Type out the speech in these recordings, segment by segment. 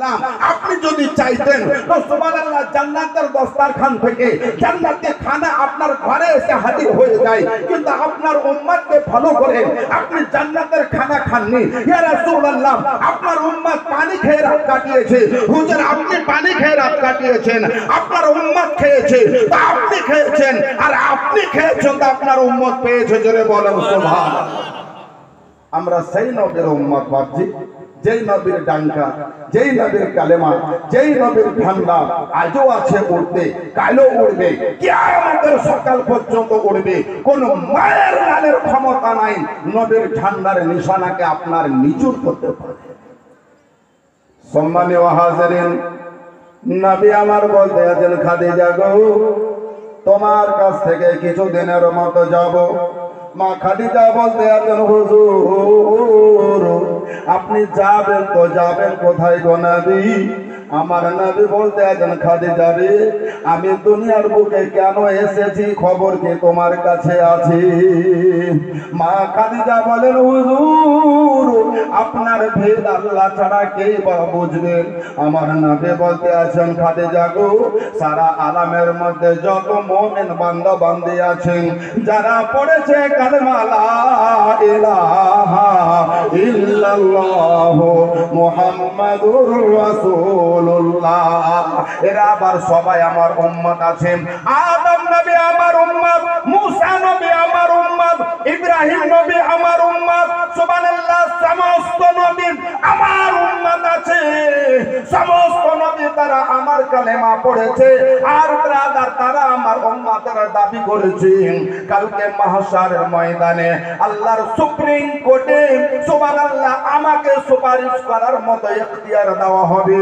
সাল্লাম আপনি যদি চাইতেন তো সুবহানাল্লাহ জান্নাতের দস্তরখান থেকে জান্নাতের খানা আপনার ঘরে এসে হাজির হয়ে যায়, কিন্তু আপনার উম্মতকে ফলো করে আপনি জান্নাতের খানা খাননি। ইয়া রাসূলুল্লাহ আপনার উম্মত পানি খেয়ে রাত কাটিয়েছে। হুজুর আপনি পানি খেয়ে রাত কাটিয়েছেন, আপনার উম্মত খেয়েছে তা আপনি খেয়েছেন, আর আপনি খেয়েছেন তা আপনার উম্মত পেয়েছে। জোরে বলেন সুবহানাল্লাহ। আমরা সেই নবীর উম্মত ভাবছি, যেই নবীর ডাঙ্কা, যেই নবীর কালেমা, যেই নবীর ঠান্ডা আজও আছে উঠবে, কালও উঠবে, কিয়ামতের সকাল পর্যন্ত উঠবে। কোন মায়ের লালের ক্ষমতা নাই নবীর ঠান্ডার নিশানাকে আপনার নিচুর করতে পারে। সম্মানীয় হাজিরিন, নবী আমার বলতে আছেন খাদিজা গো তোমার কাছ থেকে কিছুদিনের মতো যাব। মা খাদিজা বলতে আছেন হুজুর আপনি যাবেন তো যাবেন কোথায় গো নবী? আমার নবী বলতে আছেন খাদিজা রে আমি দুনিয়ার বুকে কেন এসেছি খবর কি তোমার কাছে আছে? মা খাদিজা বলেন হুজুর আপনার ভেদ আল্লাহ ছাড়া কে বা বুঝবেন? আমার নবী বলতে আছেন খাদিজা গো সারা আলামের মধ্যে যত মুমিন বান্দা বান্দি আছেন যারা পড়েছে কালেমা লা ইলাহা ইল্লাল্লাহ মুহাম্মাদুর রাসূলুল্লাহ এরা আবার সবাই আমার উম্মত আছেন। আদম নবী আমার উম্মত, মুসা নবী আমার উম্মত, ইব্রাহিম নবী আমার উম্মত, সুবহানাল্লাহ সমস্ত নবী আমার উম্মত আছে। সমস্ত নবী তারা আমার কালেমা পড়েছে আর ব্রাদার তারা আমার উম্মতের দাবি করেছেন। কালকে মাহশারের ময়দানে আল্লাহর সুপ্রিম কোর্টে সুবহানাল্লাহ আমাকে সুপারিশ করার মতো ইখতিয়ার দেওয়া হবে।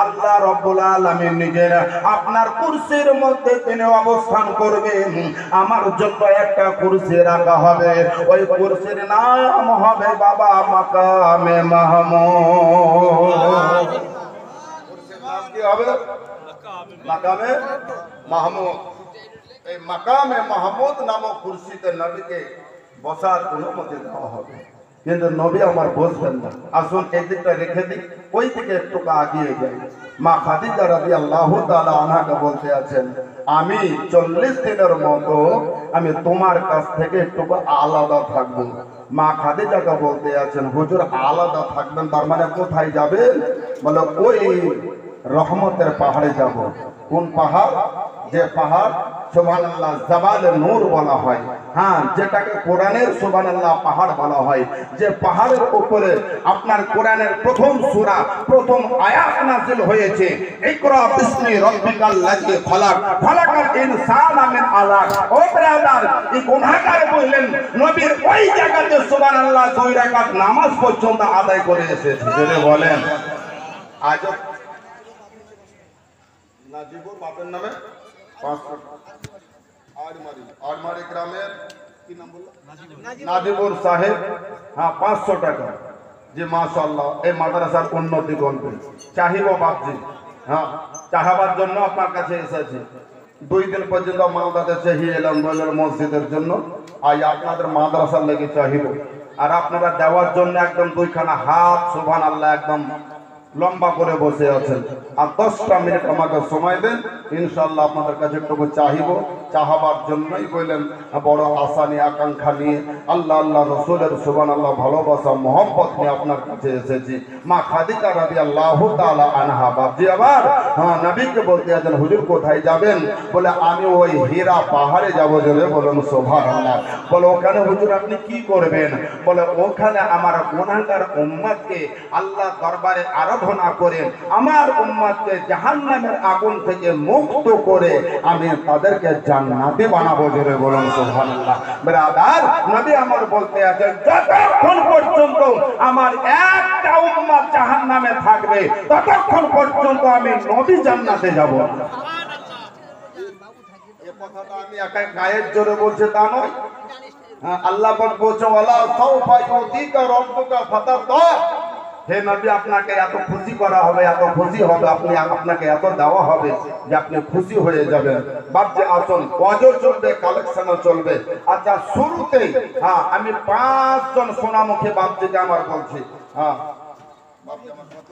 আল্লাহ রাব্বুল আলামিন নিজের আপনার কুরসির মধ্যে তিনি অবস্থান করবেন। আমার জন্য একটা কুরসি রাখা হবে, ওই কুরসির নাম হবে বাবা মাকামে মাহমুদ। কুরসির নাম কি হবে? মাকামে মাহমুদ। এই মাকামে মাহমুদ নামক কুরসিতে নবীকে বসার অনুমতি দেওয়া হবে, কিন্তু নবী আমার বসবেন না। আসুন এই দিকটা রেখে দিই, ওই দিকে একটু আগিয়ে যাই। মা খাদিজা রাদিয়াল্লাহু তাআলা আনহাকে বলতে আছেন আমি 40 দিনের মতো আমি তোমার কাছ থেকে একটু আলাদা থাকবো। মা খাদিজাকে বলতে আছেন হুজুর আলাদা থাকবেন তার মানে কোথায় যাবেন? বলে ওই রহমতের পাহাড়ে যাব। কোন পাহাড়? যে পাহাড় সুবহানাল্লাহ জাবালে নূর বলা হয়, হ্যাঁ যেটাকে কোরআনের সুবহানাল্লাহ পাহাড় বলা হয়, যে পাহাড়ের উপরে আপনার কোরআনের প্রথম সূরা প্রথম আয়াত নাযিল হয়েছে ইকরা বিসমি রাব্বিকাল্লাযী খলাক খলাকাল ইনসানা মিন আলাক। ও ব্রাদার এই গুনাহগার বললেন নবীর ওই জায়গাতে সুবহানাল্লাহ 2 রাকাত নামাজ পর্যন্ত আদায় করে এসেছে। জেনে বলেন আজ নাজিবুর বাপের নামে 500 আড়মারি গ্রামের কি নাম বললো নাজিবুর সাহেব, হ্যাঁ 500 টাকা। যে মাশাআল্লাহ এই মাদ্রাসার উন্নতি করবে চাহিব বাপজি, হ্যাঁ চাহাবার জন্য আপনার কাছে এসেছি। 2 দিন পর্যন্ত মালদাতে চাহিয়ে এলাম বলের মসজিদের জন্য, আজ আপনাদের মাদ্রাসার লেগে চাহিব। আর আপনারা দেওয়ার জন্য একদম 2খানা হাত সুবহানাল্লাহ একদম লম্বা করে বসে আছেন। আর 10টা মিনিট আমাকে সময় দেন, ইনশাআল্লাহ আপনাদের কাছে একটু চাহিব। চাহাবার জন্যই বললেন বড় আশা নিয়ে আকাঙ্ক্ষা নিয়ে আল্লাহ আল্লাহ রসুলের সুবহানাল্লাহ ভালোবাসা মহব্বত নিয়ে আপনার কাছে এসেছি। মা খাদিজা রাদিয়াল্লাহু তাআলা আনহা বাপজি আবার হ্যাঁ নবীকে বলতে আছেন হুজুর কোথায় যাবেন? বলে আমি ওই হীরা পাহাড়ে যাব। জোরে বলুন সুবহানাল্লাহ। বলে ওখানে হুজুর আপনি কি করবেন? বলে ওখানে আমার গুনাহগার উম্মতকে আল্লাহ দরবারে আরাধনা করে আমার উম্মতকে জাহান্নামের আগুন থেকে মুক্ত করে আমি তাদেরকে জান্নাতি বানাবো। জোরে বলুন সুবহানাল্লাহ। ব্রাদার নবী আমার বলতে আছে যতক্ষণ পর্যন্ত আমার একটা উম্মত জাহান্নামে থাকবে ততক্ষণ পর্যন্ত আমি নবী জান্নাতে যাব না। এই কথাটা আমি একাই গায়ের জোরে বলছি তা নয়। আল্লাহ পাক বলছেন ওয়ালা সাওফা ইউতিকা রাব্বুকা ফাতারদা। হে নবী আপনাকে এত খুশি করা হবে, এত খুশি হবে, আপনাকে এত দেওয়া হবে যে আপনি খুশি হয়ে যাবেন। বাপজি আসুন ওয়াজও চলবে, কালেকশনও চলবে। আচ্ছা শুরুতেই হ্যাঁ আমি 5 জন সোনামুখী বাপজিকে আমার বলছি। হ্যাঁ বাপজি আমার কত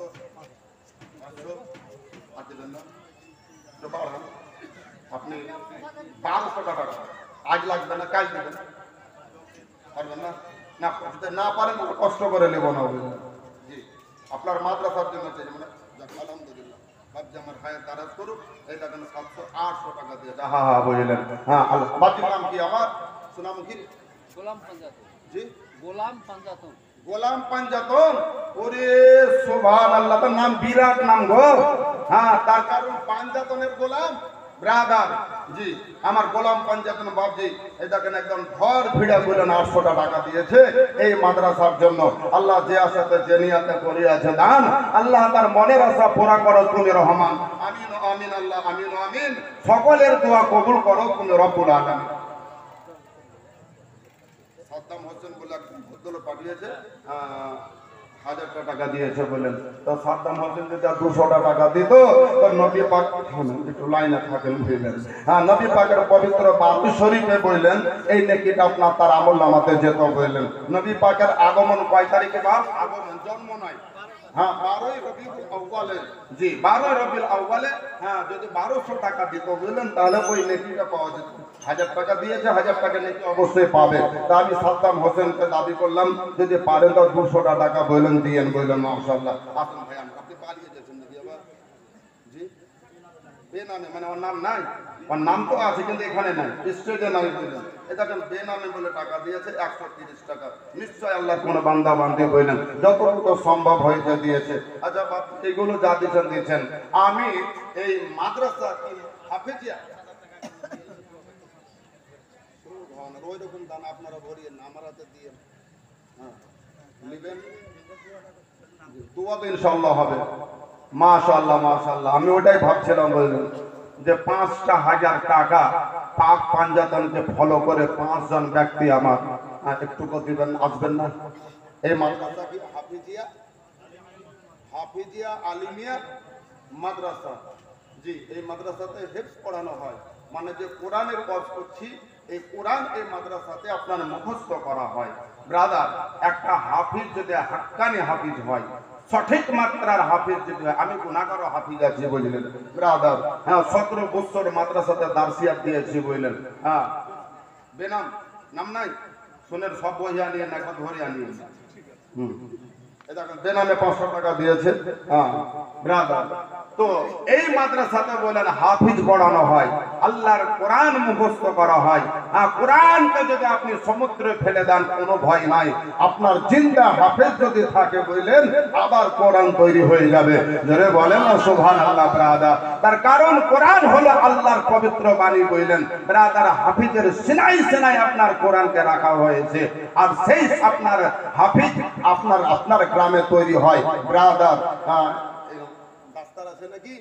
আপনি 1200 টাকা আজ লাগবে না, কাল দেবেন, পারবেন না? না যদি না পারেন কষ্ট করে নেব না। জি আপনার মাদ্রাসার জন্য চাই, মানে আলহামদুলিল্লাহ বাচ্চা আমার ভাইয়ের দ্বারা করুক, এই দেখেন 700-800 টাকা দিয়ে। হ্যাঁ হ্যাঁ বুঝলেন। হ্যাঁ বাচ্চার নাম কি আমার? সোনামুখী গোলাম পাঞ্জাতন। জি গোলাম পাঞ্জাতন। গোলাম পাঞ্জাতন। ওরে সুবহানাল্লাহ, তার নাম বিরাট নাম গো। হ্যাঁ তার কারণ পাঞ্জাতনের গোলাম ব্রাদার। জি আমার গোলাম পাঞ্জাতন বাবজি এই দেখেন একদম ঘর ভিড়া বলেন 800 টাকা দিয়েছে এই মাদ্রাসার জন্য। আল্লাহ যে আশাতে যে নিয়াতে করিয়াছে দান, আল্লাহ তার মনের আশা পুরা করো তুমি রহমান। আমিন আমিন আল্লাহ আমিন আমিন। সকলের দোয়া কবুল করো তুমি রব্বুল আলামিন। সাদ্দাম হোসেন বলে একজন ভদ্রলোক পাঠিয়েছে 1000 টাকা দিয়েছে বলেন। তো সাদ্দাম হোসেন যদি 200 টাকা দিত তো নবী পাক একটু লাইনে থাকেন বুঝলেন। হ্যাঁ নবী পাকের পবিত্র বারুদ শরীফে বললেন এই নেকিটা আপনার তার আমল নামাতে যেত বললেন। নবী পাকের আগমন কয় তারিখে? আগমন জন্ম নয়। হ্যাঁ 12ই রবিউল আউয়ালে। জি 12ই রবিউল আউয়ালে। হ্যাঁ যদি 1200 টাকা দিত বললেন তাহলে ওই নেকিটা পাওয়া যেত। 1000 টাকা দিয়েছে, 1000 টাকা নেকি অবশ্যই পাবে। তা আমি সাদ্দাম হোসেনকে দাবি করলাম যদি পারেন তো 200 টাকা বললেন দিয়েন। বললেন মাশাআল্লাহ। আসুন ভাই আপনি পালিয়ে যাচ্ছেন নাকি আবার? জি বেনামে মানে ওর নাম নাই, ওর নাম তো আছে কিন্তু এখানে নাই, স্টেজে নাই বললেন। এটা কেন বেনামে বলে টাকা দিয়েছে 130 টাকা। নিশ্চয় আল্লাহ কোন বান্দা বান্দি বললেন যতটুকু সম্ভব হয়েছে দিয়েছে। আচ্ছা এগুলো যা দিয়েছেন দিয়েছেন। আমি এই মাদ্রাসা হাফেজিয়া ওই রকম দান আপনারা ভরিয়ে না আমার হাতে দিয়ে নেবেন, দোয়া তো ইনশাআল্লাহ হবে। মাশাআল্লাহ মাশাআল্লাহ। আমি ওটাই ভাবছিলাম বললেন যে 5,000 টাকা পাক পাঞ্জাতনকে ফলো করে 5 জন ব্যক্তি আমার একটু দিবেন, আসবেন না? এই মাদ্রাসা কি হাফিজিয়া, হাফিজিয়া আলিমিয়া মাদ্রাসা। জি এই মাদ্রাসাতে হেফজ পড়ানো হয়, মানে যে কোরআনের ওয়াজ করছি এই কোরআন এই মাদ্রাসাতে আপনার মুখস্থ করা হয়। ব্রাদার একটা হাফিজ যদি হাক্কানি হাফিজ হয়, সঠিক মাত্রার হাফিজ যদি হয়, আমি গুনাহগার হাফিজ আছি বুঝলেন ব্রাদার। হ্যাঁ 17 বছর মাদ্রাসাতে দারসিয়াত দিয়েছি বুঝলেন। হ্যাঁ বেনাম নাম নাই শুনেন, সব বই আনিয়ে না একবার ধরে আনিয়ে। বেনামে 500 টাকা দিয়েছে। হ্যাঁ ব্রাদার তো এই মাদ্রাসাতে বলেন হাফিজ পড়ানো হয়, আল্লাহর কোরআন মুখস্থ করা হয়। কোরআনকে যদি আপনি সমুদ্রে ফেলে দেন কোনো ভয় নাই, আপনার জিন্দা হাফেজ যদি থাকে বললেন আবার কোরআন তৈরি হয়ে যাবে। জোরে বলেন না সুবহানাল্লাহ ব্রাদার। তার কারণ কোরআন হলো আল্লাহর পবিত্র বাণী বললেন ব্রাদার। হাফিজের সিনাই সিনাই আপনার কোরআনকে রাখা হয়েছে, আর সেই আপনার হাফিজ আপনার গ্রামে তৈরি হয় ব্রাদার। রাস্তার আছে নাকি?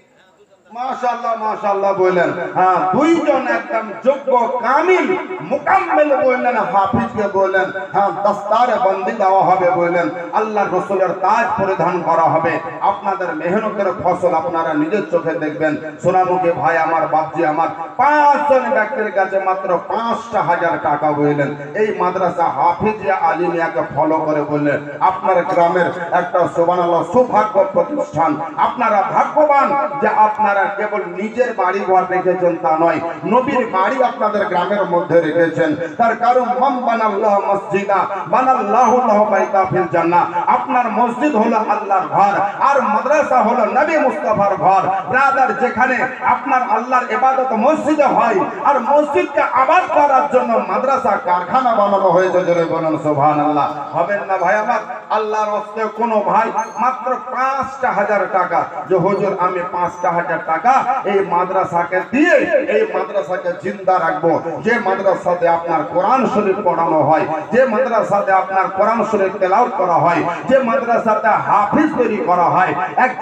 মাশাআল্লাহ মাশাআল্লাহ বললেন। হ্যাঁ দুইজন একদম যোগ্য কামিল মুকাম্মেল বললেন হাফিজকে বললেন হ্যাঁ দস্তারে বন্দি দেওয়া হবে বললেন, আল্লাহর রাসূলের তাজ পরিধান করা হবে। আপনাদের মেহনতের ফসল আপনারা নিজের চোখে দেখবেন। সোনামুখী ভাই আমার বাপজি আমার 5 জন ব্যক্তির কাছে মাত্র 5,000 টাকা বললেন এই মাদ্রাসা হাফিজিয়া আলিমিয়াকে ফলো করে বললেন আপনার গ্রামের একটা সুবহানাল্লাহ সৌভাগ্য প্রতিষ্ঠান। আপনারা ভাগ্যবান যে আপনারা কেবল নিজের বাড়ি ঘর রেখেছেন তা নয়, নবীর বাড়ি আপনাদের গ্রামের মধ্যে রেখেছেন। তার কারণ মান বানাল্লাহু মসজিদা বানাল্লাহু লাহু বাইতা ফিল জান্নাহ। আপনার মসজিদ হলো আল্লাহর ঘর আর মাদ্রাসা হলো নবী মুস্তাফার ঘর। ব্রাদার যেখানে আপনার আল্লাহর ইবাদত মসজিদে হয় আর মসজিদকে আবাদ করার জন্য মাদ্রাসা কারখানা বানানো হয়েছে, জোরে বলুন সুবহানাল্লাহ। হবেন না ভাই আমার? আল্লাহর রাস্তায় কোনো ভাই মাত্র 5,000 টাকা যে হুজুর আমি 5,000 টাকা এই মাদ্রাসাকে দিয়ে এই মাদ্রাসাকে জিন্দা রাখবো, যে মাদ্রাসাতে আপনার কোরআন শরীফ পড়ানো হয়, যে মাদ্রাসাতে আপনার কোরআন শরীফ তেলাওয়াত করা হয়, যে মাদ্রাসাতে হাফিজ তৈরি করা হয়,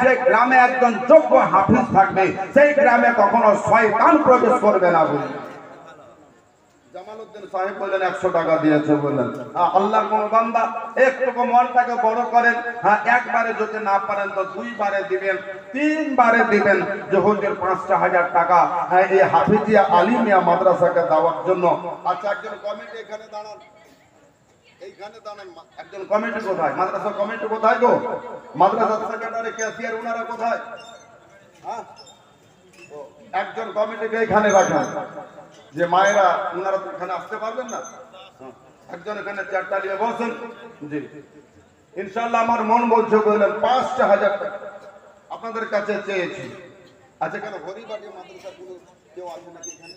যে গ্রামে একজন যোগ্য হাফিজ থাকবে সেই গ্রামে কখনো শয়তান প্রবেশ করবে না বলে জামালউদ্দিন সাহেব বললেন 100 টাকা দিয়েছে বললেন। আল্লাহর কোন বান্দা একটু মনটাকে বড় করেন। হ্যাঁ একবারে যদি না পারেন তো 2 বারে দিবেন, 3 বারে দিবেন যে হুজুর 5,000 টাকা এই হাফিজিয়া আলিমিয়া মাদ্রাসাকে দেওয়ার জন্য। আচ্ছা একজন কমিটি এখানে দাঁড়ান, এইখানে দাঁড়ান। একজন কমিটি কোথায়? মাদ্রাসা কমিটি কোথায় গো? মাদ্রাসা সেক্রেটারি ক্যাশিয়ার ওনারা কোথায়? হ্যাঁ একজন কমিটিকে এখানে রাখেন, যে মায়েরা ওনারা তো এখানে আসতে পারবেন না, একজন এখানে চেয়ারটা নিয়ে বসেন। জি ইনশাআল্লাহ আমার মন বলছে বললেন ৫,০০০ টাকা আপনাদের কাছে চেয়েছি। আচ্ছা কেন হরিবাড়ি মাদ্রাসা কোনো কেউ আছে নাকি এখানে?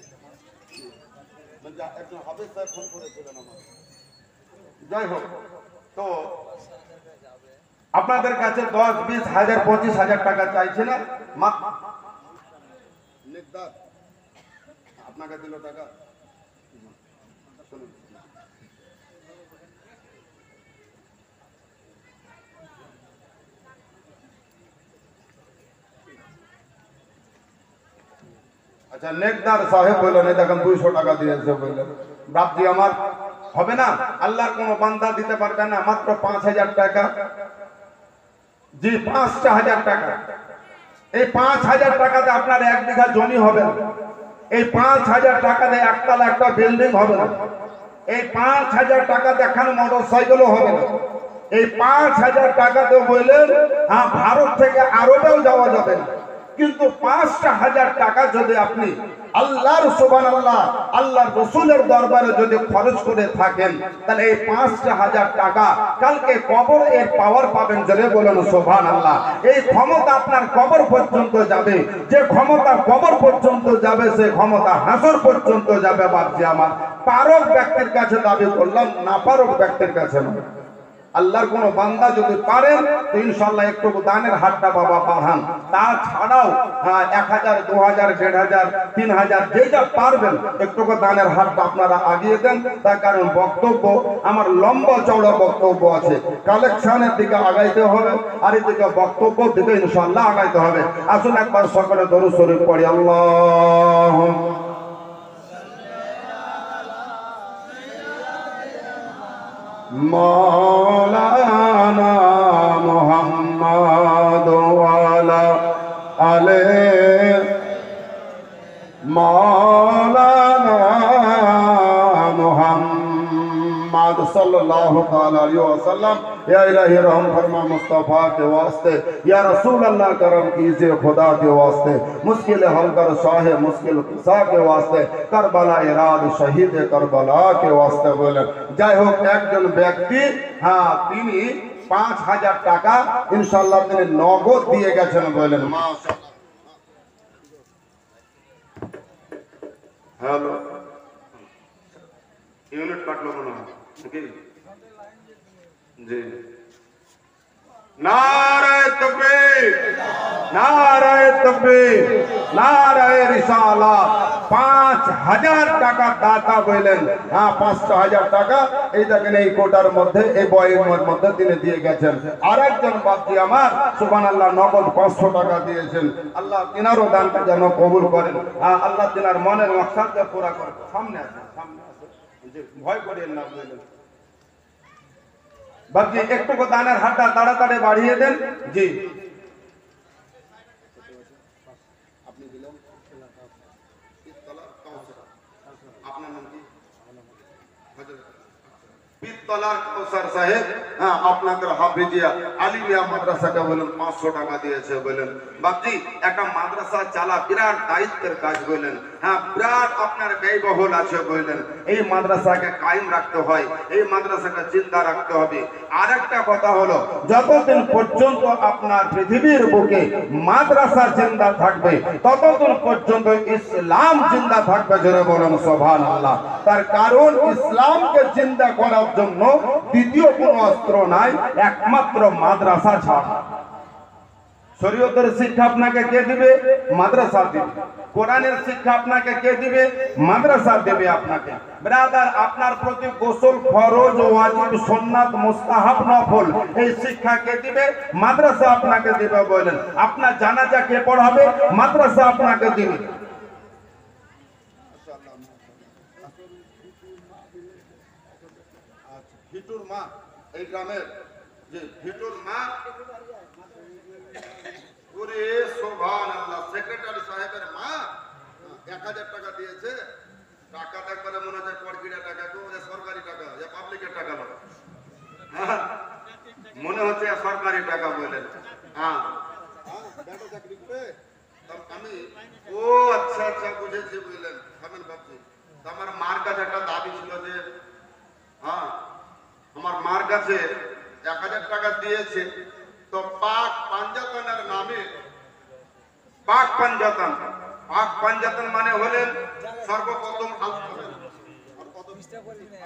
একজন হাফেজ সাহেব ফোন করেছিলেন আমার। যাই হোক, তো আপনাদের কাছে ১০, ২০, ১০০০, ২৫,০০০ টাকা চাইছে না, আপনাকে দিল টাকা। আচ্ছা নেকদার সাহেব বললেন এই দেখেন ২০০ টাকা দিয়েছে, বললেন বাপজি আমার হবে না, আল্লাহর কোন বান্দা দিতে পারবে না, মাত্র ৫,০০০ টাকা। জি ৫,০০০ টাকা। এই ৫,০০০ টাকাতে আপনার ১ বিঘা জমি হবে না, এই ৫,০০০ টাকাতে একতলা একটা বিল্ডিং হবে না, এই ৫,০০০ টাকাতে একখান মোটর সাইকেলও হবে না, এই ৫,০০০ টাকাতে বললেন হ্যাঁ ভারত থেকে আরবেও যাওয়া যাবে না। কিন্তু ৫,০০০ টাকা যদি আপনি আল্লাহর সুবহানাল্লাহ আল্লাহর রাসূলের দরবারে যদি খরচ করে থাকেন, তাহলে এই ৫,০০০ টাকা কালকে কবর এর পাওয়ার পাবেন। জোরে বলুন সুবহানাল্লাহ। এই ক্ষমতা আপনার কবর পর্যন্ত যাবে, যে ক্ষমতা কবর পর্যন্ত যাবে সে ক্ষমতা হাসর পর্যন্ত যাবে। বাপজি আমার পারক ব্যক্তির কাছে দাবি করলাম, না পারক ব্যক্তির কাছে না। আল্লাহর কোন বান্দা যদি পারেন তো ইনশাআল্লাহ একটু দানের হাতটা বাবা বাড়ান। তাছাড়াও ১,০০০, ২,০০০, ১,৫০০, ৩,০০০ যেটা পারবেন একটু দানের হাতটা আপনারা আগিয়ে দেন। তার কারণ বক্তব্য আমার লম্বা চওড়া বক্তব্য আছে, কালেকশনের দিকে আগাইতে হবে আর এদিকে বক্তব্য দিকে ইনশাআল্লাহ আগাইতে হবে। আসুন একবার সকলে দরুদ শরীফ পড়ি। আল্লাহ মৌলানা মুহাম্মদ ওয়ালা আলে মৌলানা মুহাম্মদ সাল্লাল্লাহু তাআলা अलैहि वसल्लम। या इलाही रहम फरमा मुस्तफा के वास्ते, या रसूल अल्लाह करम कीजिए खुदा के वास्ते, मुश्किल हल कर साहे मुश्किल कुसा के वास्ते, करबला इराद शहीद करबला के वास्ते। बोलें যাই হোক একজন ব্যক্তি তিনি ৫,০০০ টাকা ইনশাআল্লাহ তিনি নগদ দিয়ে গেছেন। বলেন মাশাআল্লাহ। হ্যালো ইউনিট কাটলো মনে হয় নাকি? জি নারায়ে তাকবীর, নারায়ে তাকবীর, নারায়ে রিসালাত। ৫,০০০ টাকা দাতা বললেন, ৫,০০০ টাকা এই দেখেন এই কোটার মধ্যে এই বইয়ের মধ্যে তিনি দিয়ে গেছেন। আরেকজন বাপজি আমার সুবহানাল্লাহ নগদ ৫০০ টাকা দিয়েছেন। আল্লাহ তিনারও দানটা যেন কবুল করেন, আল্লাহ তিনার মনের মাকসাদটা পুরা করেন। সামনে আসেন, সামনে আসেন, ভয় করেন না। বললেন বাপজি একটু দানের হাতটা তাড়াতাড়ি বাড়িয়ে দেন। জি আপনি দিলেন আপনার নাম কি? পিতলা কৌসার সাহেব আপনাদের হাফিজিয়া আলিমিয়া মাদ্রাসাকে বলেন ৫০০ টাকা দিয়েছে। বলেন বাপজি একটা মাদ্রাসা চালা বিরাট দায়িত্বের কাজ। বলেন বিরাট আপনার ব্যয়বহুল আছে। বললেন এই মাদ্রাসাকে কায়েম রাখতে হয়, এই মাদ্রাসাকে জিন্দা রাখতে হবে। আরেকটা কথা হলো যতদিন পর্যন্ত আপনার পৃথিবীর বুকে মাদ্রাসা জিন্দা থাকবে ততদিন পর্যন্ত ইসলাম জিন্দা থাকবে। জোরে বলুন সুবহানাল্লাহ। তার কারণ ইসলামকে জিন্দা করার জন্য দ্বিতীয় কোনো অস্ত্র নাই, একমাত্র মাদ্রাসা ছাড়া। শরীয়তের শিক্ষা আপনাকে কে দিবে? মাদ্রাসা দিবে। কোরআনের শিক্ষা আপনাকে কে দিবে? মাদ্রাসা দেবে আপনাকে। ব্রাদার আপনার প্রতি গোসল ফরজ, ওয়াজিব, সুন্নাত, মুস্তাহাব, নফল এই শিক্ষা কে দিবে? মাদ্রাসা আপনাকে দিবে। বলেন আপনার জানাজা কে পড়াবে? মাদ্রাসা আপনাকে দিবে। ভিটুর মা এই গ্রামের যে ভিটুর মা পুরে সুবহানাল্লাহ সেক্রেটারি সাহেবের মা ১,০০০ টাকা দিয়েছে। টাকা একবারে মনে হয় পরকিরা টাকা, তো সরকারি টাকা, পাবলিকের টাকা নয়, মনে হচ্ছে সরকারি টাকা। বলেন চাকরি করে আমি ও আচ্ছা আচ্ছা, বুঝেছি, বুঝলেন। থামেন বাপজি, আমার মার কাছে একটা দাবি ছিল যে, হ্যাঁ আমার মার কাছে 1000 টাকা দিয়েছে, তো পাক পাঞ্জাতনের নামে, পাক পাঞ্জাতন, পাক পাঞ্জাতন মানে হলেন সর্বপ্রথম আল্লাহ। আর কত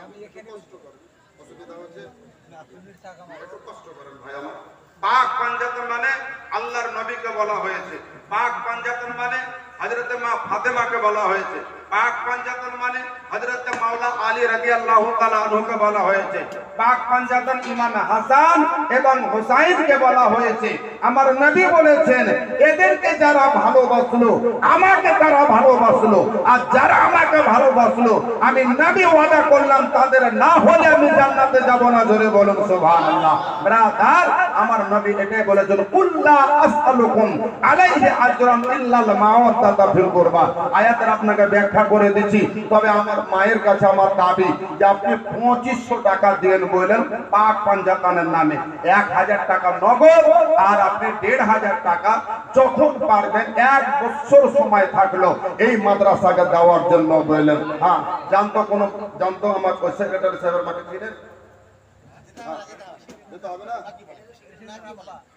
আমি এখানে কষ্ট করেন, অসুবিধা হচ্ছে না, তুমি টাকা মারো, একটু কষ্ট করেন ভাই আমার। পাক পাঞ্জাতন মানে আল্লাহর নবীকে বলা হয়েছে, পাক পাঞ্জাতন মানে হযরতে মা ফাতেমাকে বলা হয়েছে, পাক পাঞ্জাতন মানে হযরতে মাওলা আলী রাদিয়াল্লাহু তাআলা আনহুকে বলা হয়েছে, পাক পাঞ্জাতন ইমাম হাসান এবং হুসাইনকে বলা হয়েছে। আমার নবী বলেছেন, এদেরকে যারা ভালোবাসলো আমাকে তারা ভালোবাসলো, আর যারা আমাকে ভালোবাসলো আমি নবী ওয়াদা করলাম তাদের না হলে আমি জান্নাতে যাব না। জোরে বলুন সুবহানাল্লাহ। ব্রাদার, আমার নবী এটাই বলেছেন, কুল্লা আসআলুকুম আলাইহি আজরান ইল্লাল মাওয়াদাতা ফিল কুরবা। আয়াতের আপনাকে ব্যাখ্যা করে দিচ্ছি, তবে আমার মায়ের কাছে আমার দাবি যে আপনি 2500 টাকা দেন বলেন পাক পাঞ্জাতনের নামে, 1000 টাকা নগদ, আর আপনি 1500 টাকা যখন পারবেন 1 বছর সময় থাকলো এই মাদ্রাসাকে দেওয়ার জন্য বললেন। হ্যাঁ, জানতো আমার সেক্রেটারি সাহেবের মাকে চিনেন? হ্যাঁ, দিতে হবে না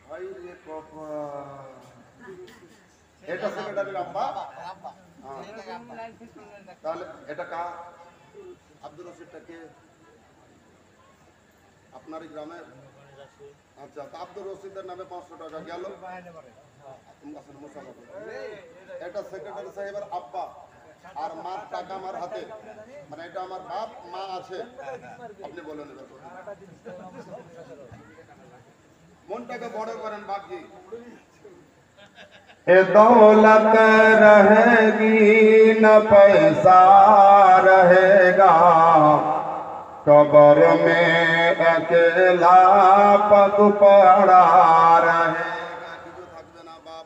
ভাই রে বাবা, এটা সেক্রেটারির আব্বা। তাহলে এটা কা আব্দুর রশিদটাকে আপনারই গ্রামের? আচ্ছা, তো আব্দুর রশিদের নামে 500 টাকা গেল। এটা সেক্রেটারি সাহেবের আব্বা, আর মার টাকা আমার হাতে, মানে এটা আমার বাপ মা আছে। আপনি বলেন, মনটাকে বড় করেন বাপজি। ए दौलत रहेगी न पैसा रहेगा, कब्र में अकेला पग पड़ा रहेगा। কিছু থাকবে না বাপ,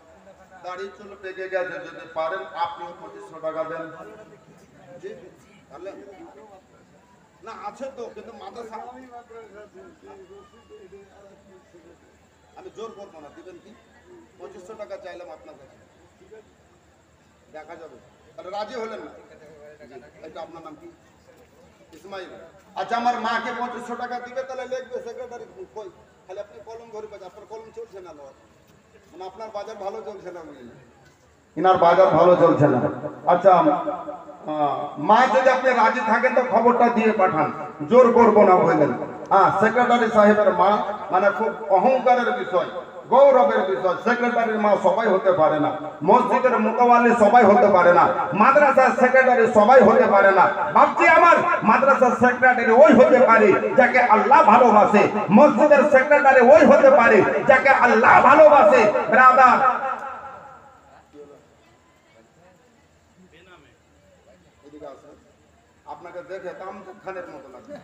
দাড়ি চুল পেকে গেছে, যদি পারেন আপনিও 2500 টাকা দেন। জি না আছে তো, কিন্তু মাদ্রাসা আমি জোর করবো না, দিবেন কি? 2500 টাকা চাইলাম আপনার কাছে, দেখা যাবে। তাহলে রাজি হলেন না? এটা আপনার নাম কি? ইসমাইল। আচ্ছা, আমার মাকে 2500 টাকা দিবে, তাহলে লিখবে সেক্রেটারি কই? খালি আপনি কলম ধরবেন, আপনার কলম চলছে না, মানে আপনার বাজার ভালো চলছে না, বুঝলেন? ইনার বাজার ভালো চলছে না। আচ্ছা, মা যদি আপনি রাজি থাকেন তো খবরটা দিয়ে পাঠান, জোর করবো না, বুঝলেন? হ্যাঁ, সেক্রেটারি সাহেবের মা মানে খুব অহংকারের বিষয়, গৌরবের বিষয়। সেক্রেটারির মা সবাই হতে পারে না, মসজিদের মুতাওয়ালি সবাই হতে পারে না, মাদ্রাসার সেক্রেটারি সবাই হতে পারে না। ভাবছি আমার মাদ্রাসার সেক্রেটারি ওই হতে পারে যাকে আল্লাহ ভালোবাসে, মসজিদের সেক্রেটারি ওই হতে পারে যাকে আল্লাহ ভালোবাসে। ব্রাদার, আপনাকে দেখে তামজাদ খানের মতো লাগে।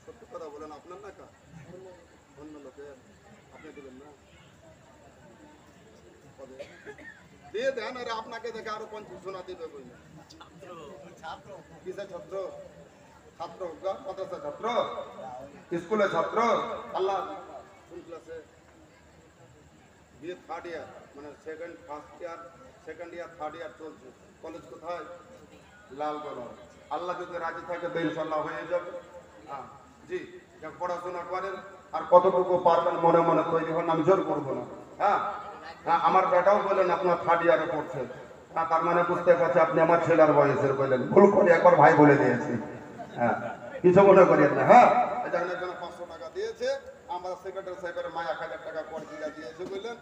সত্য কথা বলেন, আপনার না অন্য লোকের, আপনি দিবেন না? দিয়ে দেন, আরে আপনাকে দেখে আরো 2500 না দিবে বই? কিসের ছাত্র? ছাত্র মাদ্রাসা ছাত্র, স্কুলের ছাত্র। আল্লাহ, কোন ক্লাসে? বিএ 3rd ইয়ার, মানে first year, second year, 3rd ইয়ার চলছে। কলেজ কোথায়? লালগড়। আল্লাহ যদি রাজি থাকে তো ইনশাআল্লাহ হয়ে যাবে। হ্যাঁ জি, পড়াশোনা করেন, আর কতটুকু পারবেন মনে মনে তৈরি হন, আমি জোর করবো না। হ্যাঁ হ্যাঁ, আমার বেটাও বললেন আপনার 3rd ইয়ারে পড়ছে, তার মানে বুঝতে পারছি আপনি আমার ছেলের বয়সের। বললেন ভুল করে একবার ভাই বলে দিয়েছি। হ্যাঁ, কিছু মনে করিয়েন না। হ্যাঁ, এটা 500 টাকা দিয়েছে, আমরা সেক্রেটারি সাহেবের মা 1000 টাকা কর্জিলা দিয়েছে, বুঝলেন?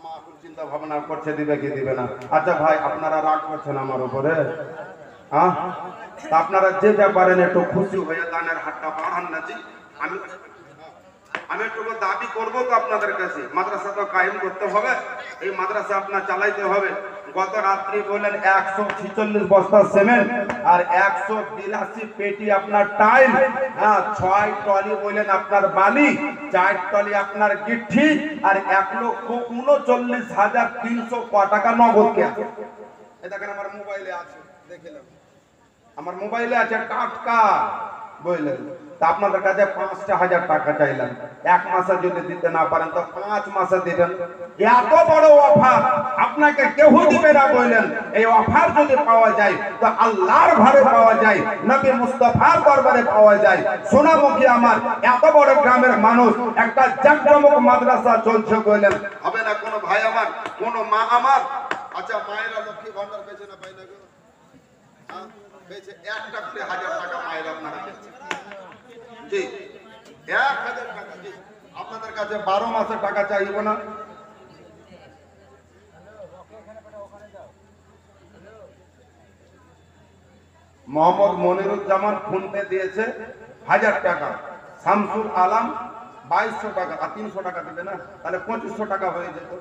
মা এখন চিন্তা ভাবনা করছে দিবে কি দিবে না। আচ্ছা ভাই, আপনারা রাগ করছেন আমার উপরে? হ্যাঁ, আপনারা যেটা পারেন একটু খুশি হয়ে দানের হাতটা বাড়ান না। জি, আমি একটু দাবি করবো তো আপনাদের কাছে, মাদ্রাসা তো কায়েম করতে হবে, এই মাদ্রাসা আপনার চালাইতে হবে। গত রাত্রি বললেন 146 বস্তা সিমেন্ট আর 182 পেটি আপনার টাইল, হ্যাঁ 6 ট্রলি বললেন আপনার বালি, 4 ট্রলি আপনার গিঠি, আর 1,39,300 টাকা নগদ কে আছে। এটা কেন আমার মোবাইলে আছে, দেখলাম আমার মোবাইলে আছে টাটকা, বুঝলেন? তা আপনাদের কাছে 5,000 টাকা চাইলাম, 1 মাসে যদি দিতে না পারেন তো 5 মাসে দিবেন। এত বড় অফার আপনাকে কেউ দিবে না বললেন। এই অফার যদি পাওয়া যায় তো আল্লাহর ঘরে পাওয়া যায়, নবী মুস্তাফার দরবারে পাওয়া যায়। সোনামুখী আমার এত বড় গ্রামের মানুষ, একটা জাকজমক মাদ্রাসা চলছে বললেন হবে না। কোন ভাই আমার, কোন মা আমার, আচ্ছা মায়েরা লক্ষ্মী ভান্ডার পেয়েছে না পাই না গো? হ্যাঁ পেয়েছে, 1 করে 1000 টাকা মায়ের আপনারা পেয়েছে। জি 1000 টাকা। জি আপনাদের কাছে 12 মাসের টাকা চাইব না? মোহাম্মদ মনিরুজ্জামান ফোনপে দিয়েছে 1000 টাকা, শামসুল আলম 2200 টাকা, আর 300 টাকা দিবে না, তাহলে 2500 টাকা হয়ে যেত।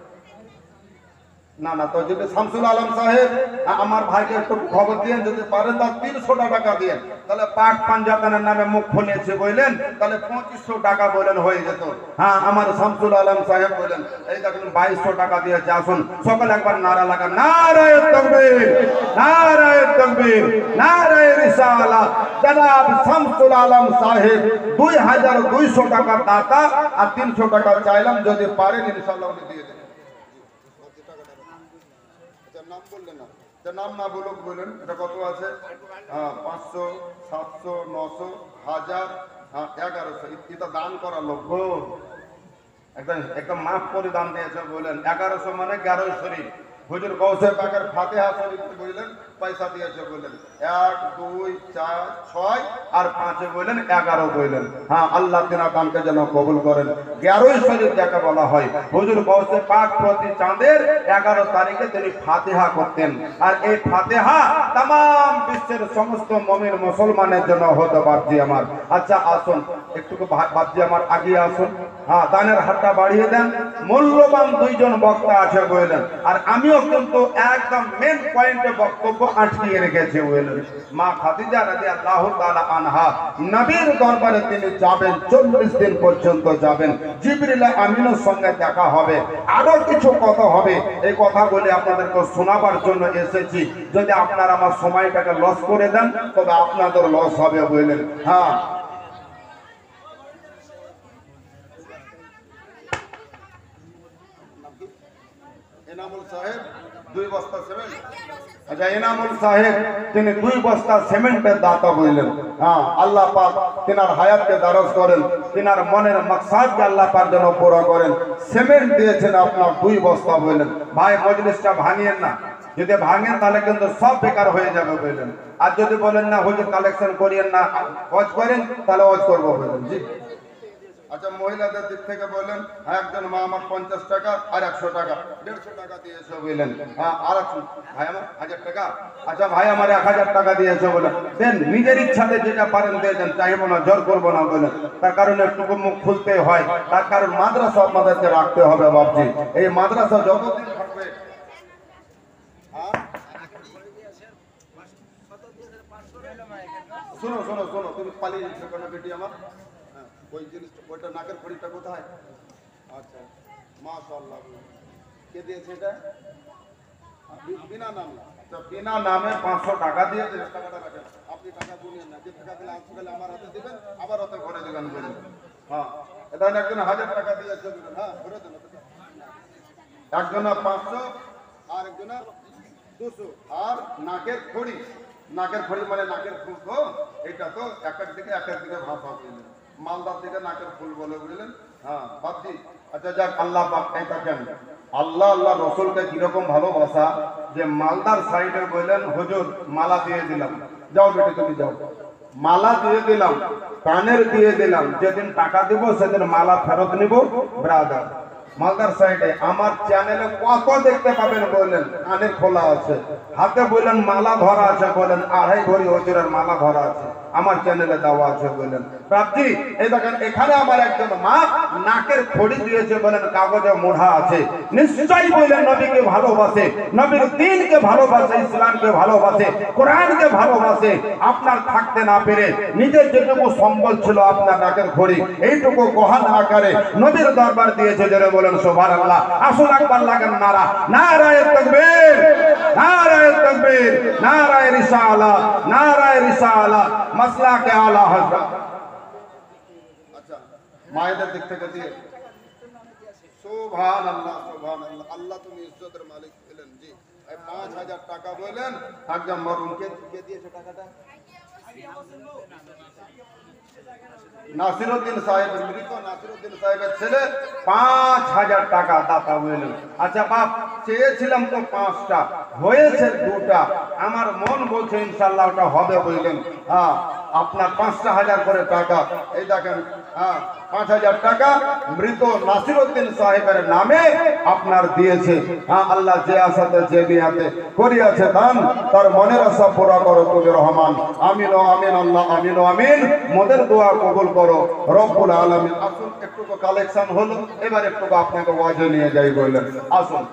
না না, তো যদি শামসুল আলম সাহেব আমার ভাইকে একটু খবর দিয়ে যদি পারেন তার 300 টাকা দিয়ে, তাহলে পাক পাঞ্জাবের নামে মুখ খুলেছে বললেন, তাহলে 2500 টাকা বলেন হয়ে যেত। হ্যাঁ আমার শামসুল আলম সাহেব বলেন এই দেখুন 2200 টাকা দিয়েছে। আসুন সকালে একবার নারা লাগান, নারায়ে তাকবীর, নারায়ে তাকবীর, নারায়ে রিসালাত। জনাব শামসুল আলম সাহেব 2200 টাকা দাতা, আর 300 টাকা চাইলাম, যদি পারেন ইনশাআল্লাহ উনি দিয়ে দেবেন। নাম বললেন না, নাম না বলুক বলেন এটা কত আছে? 500, 700, 900, 1000, 1100। এটা দান করা লোক একদম মাফ করে দান দিয়েছে বলেন। 1100 মানে 11 শরীফ। হুজুর গৌসে পাকের ফাতিহা শরীফ বললেন পয়সা দিয়েছে বললেন 1, 2, 4, 6 আর 5 বললেন 11 বললেন। হ্যাঁ আল্লাহ তিনার দানকে যেন কবুল করেন। 11 শরীফ যাকে বলা হয়, হুজুর গৌসে পাক প্রতি চাঁদের 11 তারিখে তিনি ফাতিহা করতেন। আর এই ফাতিহা তাম বিশ্বের সমস্ত মুমিন মুসলমানের জন্য হতে বাজি আমার। আচ্ছা আসুন একটু বাজি আমার আগে আসুন। হ্যাঁ দানের হাতটা বাড়িয়ে দেন। মূল্যবান 2 জন বক্তা আছে বললেন, আর আমিও কিন্তু একদম মেন পয়েন্টে বক্তব্য আটকিয়ে রেখেছি বললেন। মা খাদিজা রাদিয়াল্লাহু তাআলা আনহা নবীর দরবারে তিনি যাবেন, 40 দিন পর্যন্ত যাবেন। জিবরিল আমিনের সঙ্গে দেখা হবে, আরো কিছু কথা হবে। এই কথাগুলি আপনাদেরকে শোনাবার জন্য এসেছি। যদি আপনারা আমার সময়টাকে লস করে দেন তবে আপনাদের লস হবে বললেন। হ্যাঁ এনামুল সাহেব 2 বস্তা সিমেন্ট। আচ্ছা এনামুল সাহেব তিনি 2 বস্তা সিমেন্টের দাতা বললেন। হ্যাঁ আল্লাহ পাক তিনার হায়াতকে দারাজ করেন, তিনার মনের মাকসাদকে আল্লাহ পাক যেন পুরো করেন। সিমেন্ট দিয়েছেন আপনার 2 বস্তা বললেন। ভাই মজলিসটা ভাঙিয়েন না, যদি ভাঙেন তাহলে কিন্তু সব বেকার হয়ে যাবে বললেন। আর যদি বলেন না হুজুর কালেকশন করিয়েন না, ওয়াজ করেন, তাহলে ওয়াজ করবো বললেন। জি আচ্ছা মহিলাদের দিক থেকে বললেন একজন মা আমার 50 টাকা আর 100 টাকা, 150 টাকা দিয়েছে বললেন। হ্যাঁ আর ভাই আমার 1000 টাকা। আচ্ছা ভাই আমার 1000 টাকা দিয়েছে বলেন, দেন নিজের ইচ্ছাতে যেটা পারেন দিয়ে দেন, চাইবো না, জোর করবো না বলেন। তার কারণে একটু মুখ খুলতে হয়, তার কারণ মাদ্রাসা আপনাদেরকে রাখতে হবে বাপজি। এই মাদ্রাসা যতদিন থাকবে। শোনো শোনো শোনো, তুমি পালিয়ে যাচ্ছ কেন বেটি আমার? ওই জিনিসটা, ওইটা নাকের খড়িটা কোথায়? আচ্ছা মাশাআল্লাহ, কে দিয়েছে এটা? বিনা নাম। আচ্ছা বিনা নামে 500 টাকা দিয়ে টাকাটা রাখেন। আপনি টাকা গুনিয়েন না, যে টাকা দিলে আজকে গেলে আমার হাতে দিবেন, আবার হাতে ভরে দিবেন বলুন। হ্যাঁ এটা একজন 1000 টাকা দিয়েছে বলুন। হ্যাঁ ভরে দেন। একজনা 500 আর একজনা 200। আর নাকের খড়ি, নাকের খড়ি মানে নাকের ফুল তো, এটা তো এক দিকে ভাষা বললেন, মালদার দিকে নাকের ফুল বলে বুঝলেন। হ্যাঁ বাপজি। আচ্ছা যাক আল্লাহ পাক থাকেন। আল্লাহ আল্লাহ রসুলকে কিরকম ভালোবাসা যে মালদার সাইডে বললেন হুজুর মালা দিয়ে দিলাম, যাও বেটি তুমি যাও, মালা দিয়ে দিলাম, কানের দিয়ে দিলাম, যেদিন টাকা দিব সেদিন মালা ফেরত নিব। ব্রাদার মালদার সাইডে আমার চ্যানেলে কত দেখতে পাবেন বললেন, কানে খোলা আছে, হাতে বললেন মালা ধরা আছে, বলেন 2.5 ভরি হুজুরের মালা ধরা আছে, আমার চ্যানেলে দেওয়া আছে বলেন। প্রাপ্তি এই দেখেন এখানে আমার একজন মা নাকের খড়ি দিয়েছে বলেন, কাগজে মোড়া আছে। নিশ্চয়ই বললেন নবীকে ভালোবাসে, নবীর দ্বীনকে ভালোবাসে, ইসলামকে ভালোবাসে, কোরআনকে ভালোবাসে। আপনার থাকতে না পেরে নিজের যেটুকু সম্বল ছিল আপনার নাকের খড়ি, এইটুকু গহনা আকারে নবীর দরবার দিয়েছে। যারা বলেন সুবহানাল্লাহ। আসুন একবার লাগেন নারা, নারায়ে তাকবীর, নারায়ে তাকবীর, নারায়ে রিসালাত, নারায়ে রিসালাত, মাসলাকে আলা হযরত। মায়েদের দিক থেকে দিয়ে সুবহানাল্লাহ সুবহানাল্লাহ। আল্লাহ তুমি ইজ্জতের মালিক ছিলেন। জি 5000 টাকা বললেন একদম মরুমকে কে দিয়েছে টাকাটা? নাসিরউদ্দিন সাহেব, মৃত নাসিরউদ্দিন সাহেবের ছেলে 5000 টাকা দাতা বললেন। আচ্ছা বাপ, চেয়েছিলাম তো 5টা, হয়েছে 2টা, আমার মন বলছে ইনশাআল্লাহ ওটা হবে বললেন। হ্যাঁ, আপনার 5,000 করে টাকা, এই দেখেন, হ্যাঁ 5000 টাকা মৃত নাসিরউদ্দিন সাহেবের নামে আপনার দিয়েছে। হ্যাঁ, আল্লাহ যে আশাতে যে নিয়াতে করিয়াছে দান, তার মনের আশা পুরা করো তুমি রহমান। আমিন ও আমিন, আল্লাহ আমিন ও আমিন। মোদের দোয়া কবুল করো রব্বুল আলামিন। আসুন, একটু কালেকশন হলো, এবার একটু আপনাকে ওয়াজে নিয়ে যাই বললেন। আসুন।